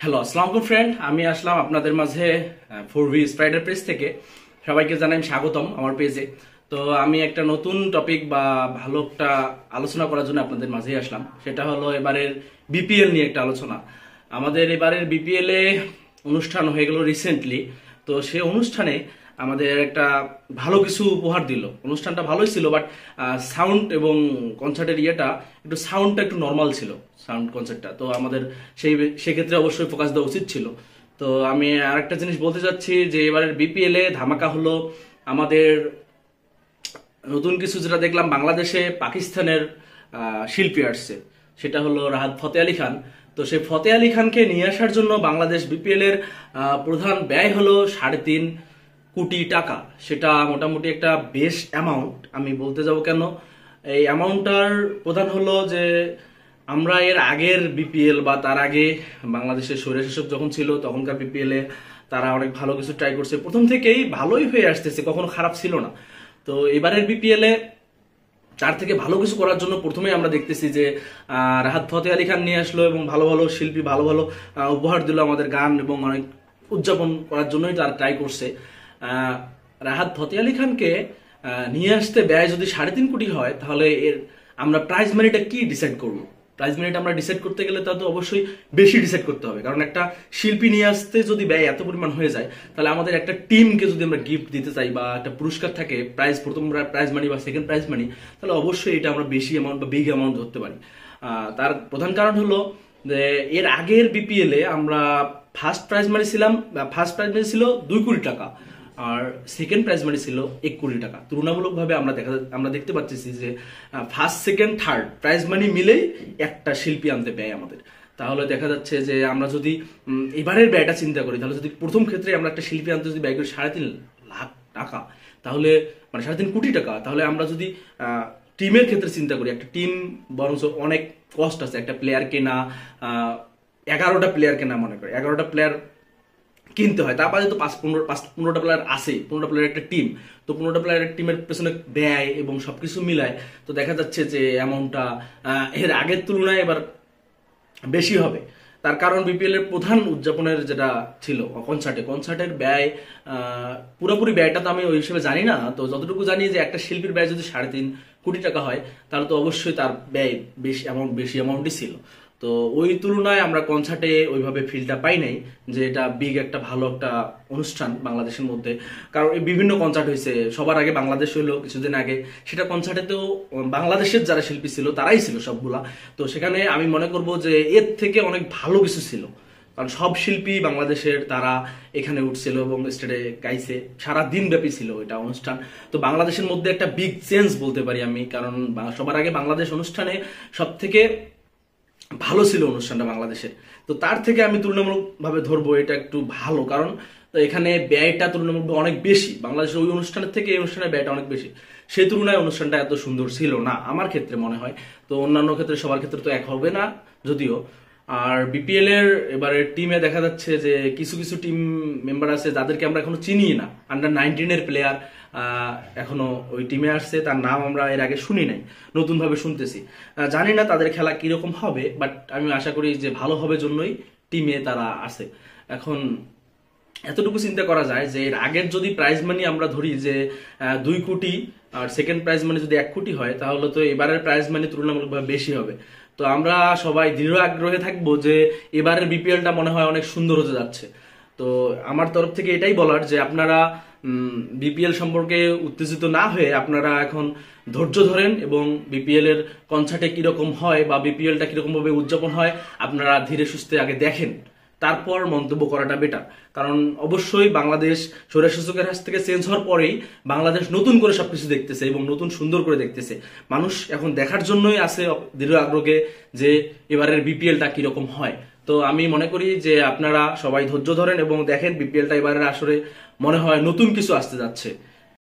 Hello, আসসালামু আলাইকুম friend. আমি আসলাম আপনাদের মাঝে 4V স্পাইডার পেজ থেকে। সবাইকে জানাই স্বাগতম আমার পেজে। তো আমি একটা নতুন টপিক বা ভালো একটা আলোচনা করার জন্য আপনাদের মাঝেই আসলাম। সেটা হলো এবারের বিপিএল নিয়ে একটা আলোচনা। আমাদের এবারের বিপিএল এ অনুষ্ঠান হয়ে গেল রিসেন্টলি। তো সেই অনুষ্ঠানে আমাদের একটা ভালো কিছু উপহার দিল। অনুষ্ঠানটা ভালোই ছিল, বাট সাউন্ড এবং কনসার্টের সাউন্ডটা একটু নর্মাল ছিল, সাউন্ড কনসার্টটা। তো আমাদের সেক্ষেত্রে অবশ্যই ফোকাস দেওয়া উচিত ছিল। তো আমি আরেকটা জিনিস বলতে চাচ্ছি যে এবারের বিপিএল এ ধামাকা হলো আমাদের নতুন কিছু যেটা দেখলাম, বাংলাদেশে পাকিস্তানের শিল্পী আসছে। সেটা হলো রাহাত ফতে আলী খান। তো সেই ফতে আলী খানকে নিয়ে আসার জন্য বাংলাদেশ বিপিএল এর প্রধান ব্যয় হলো 3.5 কোটি টাকা। সেটা মোটামুটি একটা বেশ অ্যামাউন্ট। আমি বলতে যাব কেন, এই অ্যামাউন্টটার প্রধান হলো যে আমরা এর আগের বিপিএল বা তার আগে বাংলাদেশের স্বৈরশাসক যখন ছিল তখনকার বিপিএল এ তারা অনেক ভালো কিছু ট্রাই করছে, প্রথম থেকেই ভালোই হয়ে আসতেছে, কখনো খারাপ ছিল না। তো এবারের বিপিএল এ তার থেকে ভালো কিছু করার জন্য প্রথমে আমরা দেখতেছি যে রাহাত ফতে আলী খান নিয়ে আসলো এবং ভালো ভালো শিল্পী ভালো ভালো উপহার দিল আমাদের গান এবং অনেক উদযাপন করার জন্যই তারা ট্রাই করছে। রাহাত ফতে আলী খানকে নিয়ে আসতে ব্যয় যদি 3.5 কোটি হয়, তাহলে এর আমরা প্রাইজ মানিটা কি ডিসাইড করবো? প্রাইজ মানিটা আমরা ডিসাইড করতে গেলে তা তো অবশ্যই বেশি ডিসাইড করতে হবে, কারণ একটা শিল্পী নিয়ে আসতে যদি ব্যয় এত পরিমাণ হয়ে যায়, তাহলে আমাদের একটা টিমকে যদি আমরা গিফট দিতে চাই বা একটা পুরস্কার থাকে, প্রথম প্রাইজ মানি বা সেকেন্ড প্রাইজ মানি, তাহলে অবশ্যই এটা আমরা বেশি অ্যামাউন্ট বা বিগ অ্যামাউন্ট ধরতে পারি। তার প্রধান কারণ হলো যে এর আগের বিপিএল এ আমরা ফার্স্ট প্রাইজ মানি ছিল 2 কোটি টাকা, আর সেকেন্ড প্রাইজ মানি ছিল 1 কোটি টাকা। তুলনামূলকভাবে আমরা দেখতে পাচ্ছি যে first second third prize money মিলেই একটা শিল্পী আনতে ব্যয় আমাদের। তাহলে দেখা যাচ্ছে যে আমরা যদি এবারের ব্যয়টা চিন্তা করি, তাহলে যদি প্রথম ক্ষেত্রে আমরা একটা শিল্পী আনতে যদি ব্যয় করি 3.5 লাখ টাকা, তাহলে মানে 3.5 কোটি টাকা, তাহলে আমরা যদি টিমের ক্ষেত্রে চিন্তা করি, একটা টিম বরঞ্চ অনেক কস্ট আছে। একটা প্লেয়ার কেনা, 11টা প্লেয়ার কেনা, মনে করি 11টা প্লেয়ার কিনতে হয়, তারপরে তো 15টা প্লেয়ার আছে, 15টা প্লেয়ার একটা টিম। তো 15টা প্লেয়ারের টিমের পেছনে ব্যয় এবং সবকিছু মিলায় তো দেখা যাচ্ছে যে অ্যামাউন্টটা এর আগের তুলনায় এবার বেশি হবে। তার কারণ বিপিএল এর প্রধান উদযাপনের যেটা ছিল কনসার্টের ব্যয়, পুরোপুরি ব্যয়টা তো আমি ওই হিসেবে জানি না। তো যতটুকু জানি যে একটা শিল্পীর ব্যয় যদি 3.5 কোটি টাকা হয়, তাহলে তো অবশ্যই তার ব্যয় বেশি অ্যামাউন্টই ছিল। তো ওই তুলনায় আমরা কনসার্টে ওইভাবে ফিলটা পাই নাই যে এটা বিগ একটা ভালো একটা অনুষ্ঠান বাংলাদেশের মধ্যে। কারণ এই বিভিন্ন কনসার্ট হয়েছে, সবার আগে বাংলাদেশ হইলো কিছুদিন আগে, সেটা কনসার্টেতেও বাংলাদেশের যারা শিল্পী ছিল তারাই ছিল সবগুলা। তো সেখানে আমি মনে করব যে এর থেকে অনেক ভালো কিছু ছিল, কারণ সব শিল্পী বাংলাদেশের তারা এখানে উঠছিল এবং স্টেজে গাইছে, সারা দিন ব্যাপী ছিল এটা অনুষ্ঠান। তো বাংলাদেশের মধ্যে একটা বিগ চেঞ্জ বলতে পারি আমি, কারণ সবার আগে বাংলাদেশ অনুষ্ঠানে সব থেকে ভালো ছিল অনুষ্ঠানটা বাংলাদেশের। তো তার থেকে আমি তুলনামূলকভাবে ধরবো এটা একটু ভালো, কারণ এখানে ব্যয়টা তুলনামূলকভাবে অনেক বেশি। বাংলাদেশের ওই অনুষ্ঠানের থেকে এই অনুষ্ঠানের ব্যয়টা অনেক বেশি, সেই তুলনায় অনুষ্ঠানটা এত সুন্দর ছিল না আমার ক্ষেত্রে মনে হয়। তো অন্যান্য ক্ষেত্রে সবার ক্ষেত্রে তো এক হবে না যদিও। আর বিপিএল এর এবারে টিমে দেখা যাচ্ছে যে কিছু কিছু টিম মেম্বার আছে যাদেরকে আমরা এখনো চিনি না, আন্ডার 19 এর প্লেয়ার এখনো ওই টিমে আসছে, তার নাম আমরা এর আগে শুনি নাই, নতুন ভাবে শুনতেছি। জানি না তাদের খেলা কিরকম হবে, বাট আমি আশা করি যে ভালো হবে জন্যই টিমে তারা আছে। এখন এতটুকু চিন্তা করা যায় যে এর আগের যদি প্রাইজ মানি আমরা ধরি যে 2 কোটি, আর সেকেন্ড প্রাইজ মানি যদি 1 কোটি হয়, তাহলে তো এবারের প্রাইজ মানি তুলনামূলকভাবে বেশি হবে। তো আমরা সবাই দৃঢ় আগ্রহে থাকবো যে এবারের বিপিএলটা মনে হয় অনেক সুন্দর হতে যাচ্ছে। তো আমার তরফ থেকে এটাই বলার যে আপনারা বিপিএল সম্পর্কে উত্তেজিত না হয়ে আপনারা এখন ধৈর্য ধরেন এবং বিপিএল এর কনসার্টে কিরকম হয় বা বিপিএলটা কিরকম ভাবে উদযাপন হয় আপনারা ধীরে সুস্থে আগে দেখেন, তারপর মন্তব্য করাটা বেটার। কারণ অবশ্যই বাংলাদেশ স্বৈরশাসকের কাছ থেকে চেঞ্জ হওয়ার পরেই বাংলাদেশ নতুন করে সবকিছু দেখতেছে এবং নতুন সুন্দর করে দেখতেছে। মানুষ এখন দেখার জন্যই আছে দৃঢ় আগ্রহে যে এবারের বিপিএলটা কিরকম হয়। তো আমি মনে করি যে আপনারা সবাই ধৈর্য ধরেন এবং দেখেন বিপিএলটা এবারের আসরে মনে হয় নতুন কিছু আসতে যাচ্ছে।